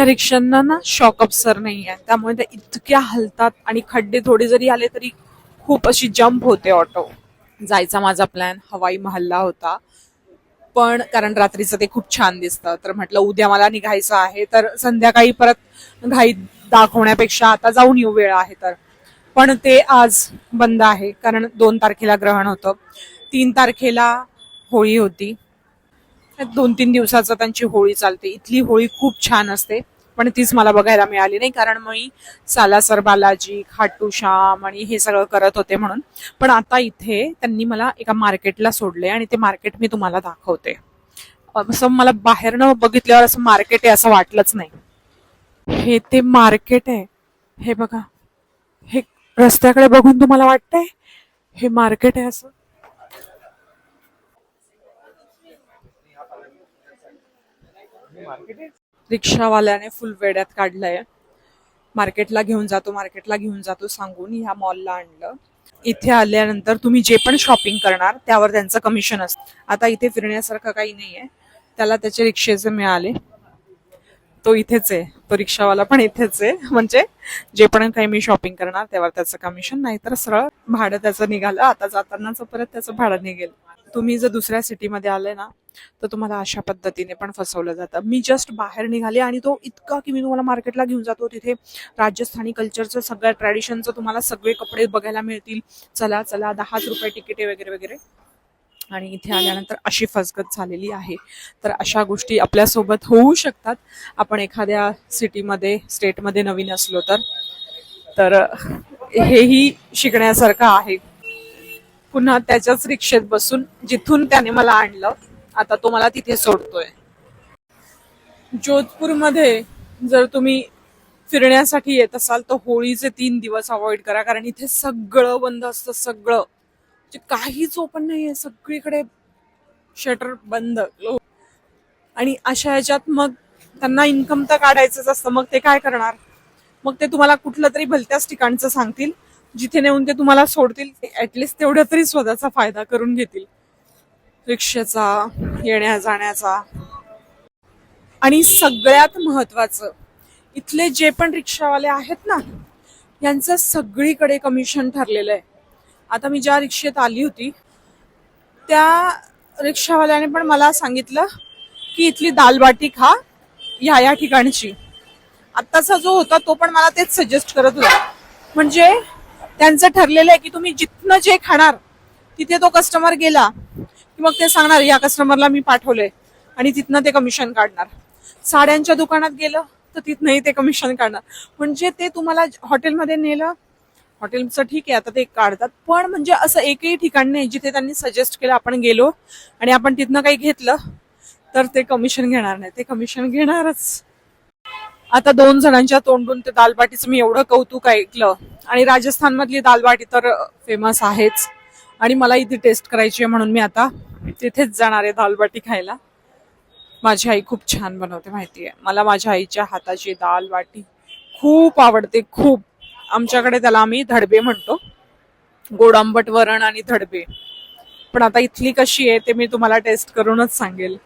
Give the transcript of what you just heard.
ह्या रिक्षांना ना शॉक अब्सर नाही आहे, त्यामुळे त्या इतक्या हलतात आणि खड्डे थोडे जरी आले तरी खूप अशी जम्प होते ऑटो. जायचा माझा प्लॅन हवाई महलला होता, पण कारण रात्रीचं ते खूप छान दिसतं तर म्हटलं उद्या मला निघायचं आहे, तर संध्याकाळी परत घाई दाखवण्यापेक्षा आता जाऊन येऊ, वेळ आहे तर. पण ते आज बंद आहे कारण 2 तारखेला ग्रहण होतं, 3 तारखेला होळी होती. 2-3 दिवसाचं त्यांची होळी चालते. इथली होळी खूप छान असते, पण तीच मला बघायला मिळाली नाही कारण मी सालासर बालाजी, खाटू श्याम आणि हे सगळं करत होते म्हणून. पण आता इथे त्यांनी मला एका मार्केटला सोडले आणि ते मार्केट मी तुम्हाला दाखवते. असं मला बाहेरनं बघितल्यावर असं मार्केट आहे असं वाटलंच नाही. हे ते मार्केट आहे, हे बघा. हे रस्त्याकडे बघून तुम्हाला वाटतंय हे मार्केट आहे असं? रिक्षावाल्याने फुल वेड्यात काढलंय. मार्केटला घेऊन जातो, मार्केटला घेऊन जातो सांगून ह्या मॉलला आणलं. इथे आल्यानंतर तुम्ही जे पण शॉपिंग करणार त्यावर त्यांचं कमिशन असतं. आता इथे फिरण्यासारखं काही नाहीये, त्याला त्याचे रिक्षेचे मिळाले. तो इथेच आहे, तो रिक्षावाला पण इथेच आहे. म्हणजे जे पण काही मी शॉपिंग करणार त्यावर त्याचं कमिशन, नाही तर सरळ भाडं त्याचं निघालं. आता जातानाच परत त्याचं भाडं निघेल. तुम्ही जर दुसऱ्या सिटीमध्ये आले ना तर तुम्हाला अशा पद्धतीने पण फसवलं जातं. मी जस्ट बाहेर निघाले आणि तो इतका की मी तुम्हाला मार्केटला घेऊन जातो, तिथे राजस्थानी कल्चरचं सगळ्या ट्रॅडिशनचं तुम्हाला सगळे कपडे बघायला मिळतील. चला चला, 10 रुपये तिकिटे वगैरे वगैरे. आणि इथे आल्यानंतर अशी फसगत झालेली आहे. तर अशा गोष्टी आपल्यासोबत होऊ शकतात, आपण एखाद्या सिटीमध्ये स्टेटमध्ये नवीन असलो तर. तर हेही शिकण्यासारखं आहे. पुन्हा त्याच्याच रिक्षेत बसून जिथून त्याने मला आणलं आता तो मला तिथे सोडतोय. जोधपूरमध्ये जर तुम्ही फिरण्यासाठी येत असाल तर होळीचे 3 दिवस अवॉइड करा, कारण इथे सगळं बंद असतं. सगळं काहीच ओपन नाहीये, सगळीकडे शटर बंद. आणि अशा ह्याच्यात मग त्यांना इन्कम तर काढायचंच असतं, मग ते काय करणार? मग ते तुम्हाला कुठलं तरी भलत्याच ठिकाणचं सांगतील जिथे नेऊन ते तुम्हाला सोडतील. ऍटलिस्ट तेवढा तरी स्वतःचा फायदा करून घेतील रिक्षेचा, येण्या जाण्याचा. आणि सगळ्यात महत्वाचं, इथले जे पण रिक्षावाले आहेत ना यांचं सगळीकडे कमिशन ठरलेलं आहे. आता मी ज्या रिक्षेत आली होती त्या रिक्षावाल्याने पण मला सांगितलं की इथली दालबाटी खा ह्या ठिकाणची. आत्ताचा जो होता तो पण मला तेच सजेस्ट करत होता. म्हणजे त्यांचं ठरलेलं आहे की तुम्ही जिथनं जे खाणार तिथे तो कस्टमर गेला की मग ते सांगणार या कस्टमरला मी पाठवलंय, आणि तिथनं ते कमिशन काढणार. साड्यांच्या दुकानात गेलं तर तिथनंही ते कमिशन काढणार. म्हणजे ते तुम्हाला हॉटेलमध्ये नेलं, हॉटेलचं ठीक आहे आता ते काढतात, पण म्हणजे असं एकही ठिकाण नाही जिथे त्यांनी सजेस्ट केलं आपण गेलो आणि आपण तिथनं काही घेतलं तर ते कमिशन घेणार नाही. ते कमिशन घेणारच. आता 2 जणांच्या तोंडून ते दालबाटीचं मी एवढं कौतुक ऐकलं, आणि राजस्थान मधली दालबाटी तर फेमस आहेच, आणि मला इथे टेस्ट करायची आहे म्हणून मी आता तिथेच जाणार आहे दालबाटी खायला. माझी आई खूप छान बनवते माहितीये मला. माझ्या आईच्या हाताची दालबाटी खूप आवडते, खूप. आमच्याकडे त्याला आम्ही धडबे म्हणतो, गोड आंबट वरण आणि धडबे. पण आता इथली कशी आहे ते मी तुम्हाला टेस्ट करूनच सांगेल.